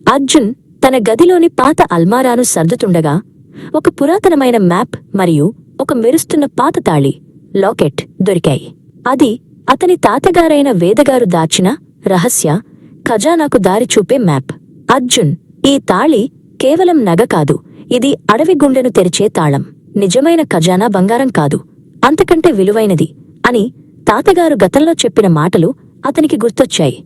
అర్జున్ తన గదిలోని పాత అల్మారాను సర్దుతుండగా ఒక పురాతనమైన మ్యాప్ మరియు ఒక మెరుస్తున్న పాత తాళి లాకెట్ దొరికాయి. అది అతని తాతగారైన వేదగారు దాచిన రహస్య ఖజానాకు దారి చూపే మ్యాప్. అర్జున్, ఈ తాళి కేవలం నగ కాదు, ఇది అడవి గుండెను తెరిచే తాళం. నిజమైన ఖజానా బంగారం కాదు, అంతకంటే విలువైనది అని తాతగారు గతంలో చెప్పిన మాటలు అతనికి గుర్తొచ్చాయి.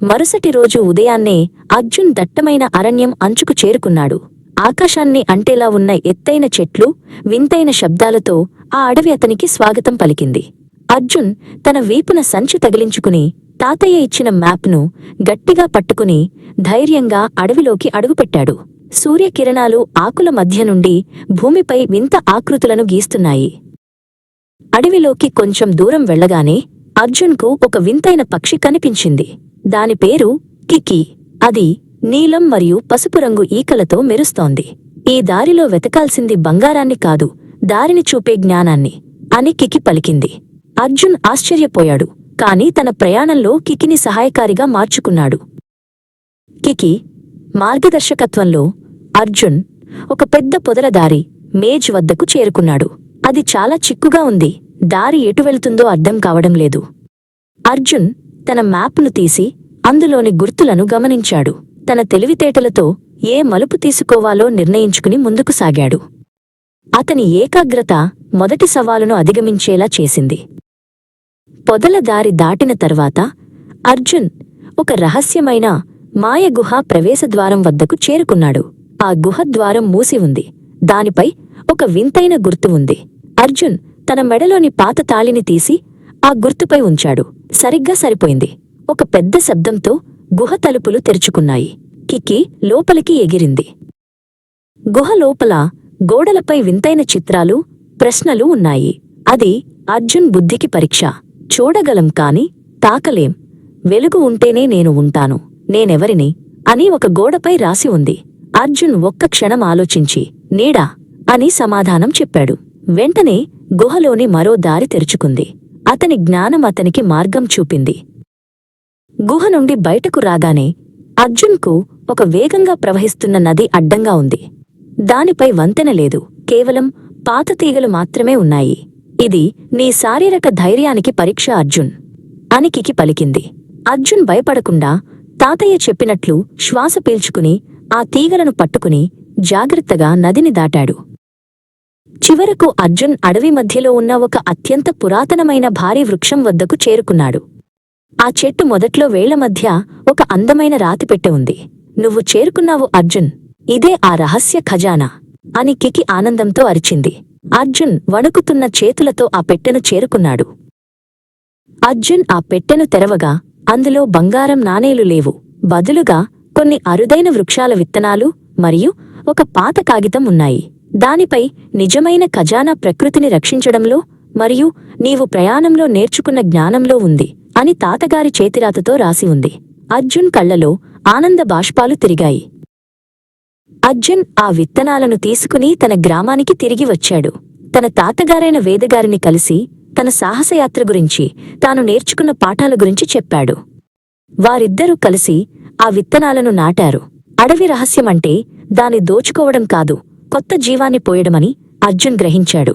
మరుసటి రోజు ఉదయాన్నే అర్జున్ దట్టమైన అరణ్యం అంచుకు చేరుకున్నాడు. ఆకాశాన్ని అంటేలా ఉన్న ఎత్తైన చెట్లు, వింతైన శబ్దాలతో ఆ అడవి అతనికి స్వాగతం పలికింది. అర్జున్ తన వీపున సంచి తగిలించుకుని తాతయ్య ఇచ్చిన మ్యాప్ను గట్టిగా పట్టుకుని ధైర్యంగా అడవిలోకి అడుగుపెట్టాడు. సూర్యకిరణాలు ఆకుల మధ్య నుండి భూమిపై వింత ఆకృతులను గీస్తున్నాయి. అడవిలోకి కొంచెం దూరం వెళ్లగానే అర్జున్కు ఒక వింతైన పక్షి కనిపించింది. దాని పేరు కికి. అది నీలం మరియు పసుపు రంగు ఈకలతో మెరుస్తోంది. ఈ దారిలో వెతకాల్సింది బంగారాన్ని కాదు, దారిని చూపే జ్ఞానాన్ని అని కికి పలికింది. అర్జున్ ఆశ్చర్యపోయాడు, కాని తన ప్రయాణంలో కికిని సహాయకారిగా మార్చుకున్నాడు. కికి మార్గదర్శకత్వంలో అర్జున్ ఒక పెద్ద పొదల దారి మేజ్ వద్దకు చేరుకున్నాడు. అది చాలా చిక్కుగా ఉంది, దారి ఎటు వెళ్తుందో అర్థం కావడం లేదు. అర్జున్ తన మ్యాప్ను తీసి అందులోని గుర్తులను గమనించాడు. తన తెలివితేటలతో ఏ మలుపు తీసుకోవాలో నిర్ణయించుకుని ముందుకు సాగాడు. అతని ఏకాగ్రత మొదటి సవాలును అధిగమించేలా చేసింది. పొదల దారి దాటిన తర్వాత అర్జున్ ఒక రహస్యమైన మాయగుహ ప్రవేశద్వారం వద్దకు చేరుకున్నాడు. ఆ గుహద్వారం మూసి ఉంది. దానిపై ఒక వింతైన గుర్తు ఉంది. అర్జున్ తన మెడలోని పాత తాళిని తీసి ఆ గుర్తుపై ఉంచాడు. సరిగ్గా సరిపోయింది. ఒక పెద్ద శబ్దంతో గుహ తలుపులు తెరుచుకున్నాయి. కికి లోపలికి ఎగిరింది. గుహ లోపల గోడలపై వింతైన చిత్రాలు, ప్రశ్నలు ఉన్నాయి. అది అర్జున్ బుద్ధికి పరీక్ష. చూడగలం కాని తాకలేం. వెలుగు ఉంటేనే నేను ఉంటాను, నేనెవరిని అని ఒక గోడపై రాసి ఉంది. అర్జున్ ఒక్క క్షణం ఆలోచించి నీడా అని సమాధానం చెప్పాడు. వెంటనే గుహలోని మరో దారి తెరుచుకుంది. అతని జ్ఞానం అతనికి మార్గం చూపింది. గుహ నుండి బయటకు రాగానే అర్జున్కు ఒక వేగంగా ప్రవహిస్తున్న నది అడ్డంగా ఉంది. దానిపై వంతెన లేదు, కేవలం పాత తీగలు మాత్రమే ఉన్నాయి. ఇది నీ శారీరక ధైర్యానికి పరీక్ష అర్జున్ అని కికి పలికింది. అర్జున్ భయపడకుండా తాతయ్య చెప్పినట్లు శ్వాస పీల్చుకుని ఆ తీగలను పట్టుకుని జాగ్రత్తగా నదిని దాటాడు. చివరకు అర్జున్ అడవి మధ్యలో ఉన్న ఒక అత్యంత పురాతనమైన భారీ వృక్షం వద్దకు చేరుకున్నాడు. ఆ చెట్టు మొదట్లో వేళ్ల మధ్య ఒక అందమైన రాతిపెట్టె ఉంది. నువ్వు చేరుకున్నావు అర్జున్, ఇదే ఆ రహస్య ఖజానా అని కికి ఆనందంతో అరిచింది. అర్జున్ వణుకుతున్న చేతులతో ఆ పెట్టెను చేరుకున్నాడు. అర్జున్ ఆ పెట్టెను తెరవగా అందులో బంగారం నాణేలు లేవు. బదులుగా కొన్ని అరుదైన వృక్షాల విత్తనాలు మరియు ఒక పాత కాగితం ఉన్నాయి. దానిపై నిజమైన ఖజానా ప్రకృతిని రక్షించడంలో మరియు నీవు ప్రయాణంలో నేర్చుకున్న జ్ఞానంలో ఉంది అని తాతగారి చేతిరాతతో రాసి ఉంది. అర్జున్ కళ్లలో ఆనంద బాష్పాలు తిరిగాయి. అర్జున్ ఆ విత్తనాలను తీసుకుని తన గ్రామానికి తిరిగి వచ్చాడు. తన తాతగారైన వేదగారిని కలిసి తన సాహసయాత్ర గురించి, తాను నేర్చుకున్న పాఠాల గురించి చెప్పాడు. వారిద్దరూ కలిసి ఆ విత్తనాలను నాటారు. అడవి రహస్యమంటే దాన్ని దోచుకోవడం కాదు, కొత్త జీవాన్ని పోయడమని అర్జున్ గ్రహించాడు.